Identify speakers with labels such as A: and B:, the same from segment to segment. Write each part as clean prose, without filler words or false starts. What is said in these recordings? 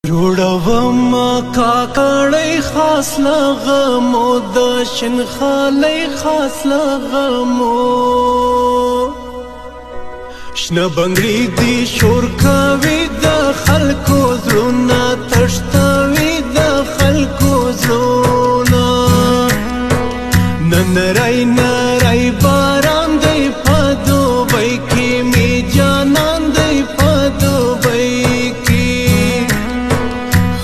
A: جوړوم کاکړی خاص لغمو د شنخالۍ خاص لغمو شنه بنګړي دي شور کوي د خلکو زړونه تښتوي د خلکو زړونه نری نری باران دی په دوبۍ کې می جانان دی په دوبۍ کې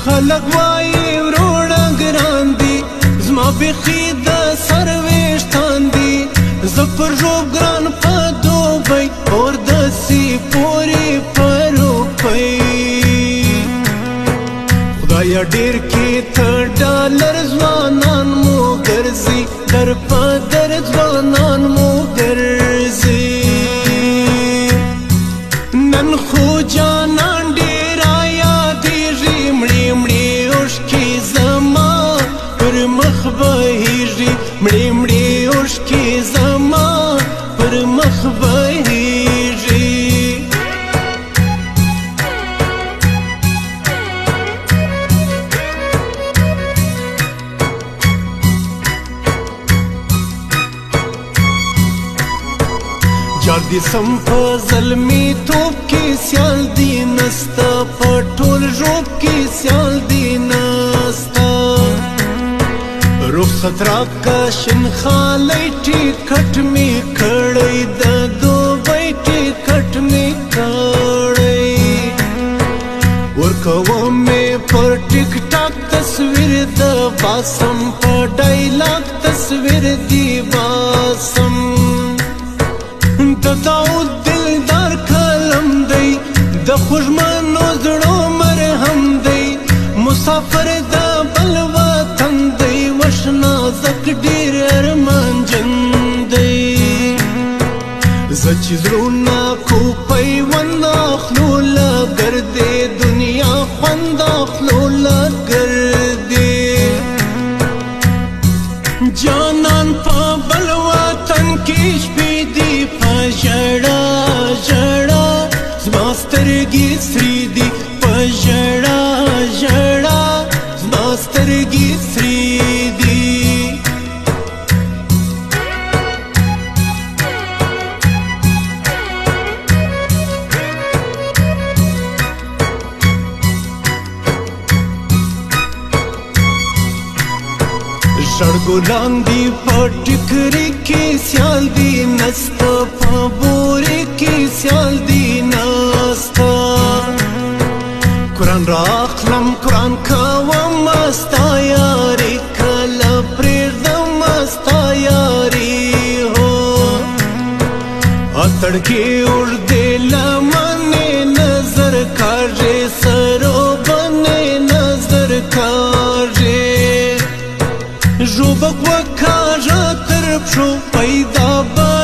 A: خلق وایي وروڼه ګران دي زما بیخي د سر ویښتان دي زه پر ژوب ګران په دوبۍ اور داسې پورې په روپۍ خدایه ډېر کې ته ډالر ځوانان مو ګرځي در په در ځوانان مو ګرځي نن خو جانان ډېر یادېږي مړې مړې اوښکې زما پر مخ بهېږي مړې مړې اوښکې زما پر مخ بهېږي جار دي سم په زلمي توپ کې سیال دي نستا په ټول ژوب کې سیال دي نستا رخصت راکه شنخالۍ ټیکټ مې کړی د دوبۍ ټیکټ مې کړی ورکوم مې پر ټیک ټاک تصویر د باسم په ډایلاګ تصویر دی باسم د داود دلدار کلم دی د خوږمنو زړو مرهم دی مسافر د بل وطن دی وشنازک ډېر ارمانجن دی زه چې زړونه کو پیوند اخلو له ګردې دنیا خوند اخلو له ګردې جانان په بل وطن کې شپې دي په ژړا ژړا زما سترګې سرې دي په ژړا ژړا زما سترګې سرې دي ژړ ګلان دي په ټیکري کې سیال دي نستا په بوري کې سیال دي نستا قرآن را اخلم قرآن کوم ستا یاري کله پرېږدم ستا یاري هو اتړ کې اوږدې لمنې نظر کاږې سروبنې نظر کاږې ژوبک وکاږه تر پښو پیدا به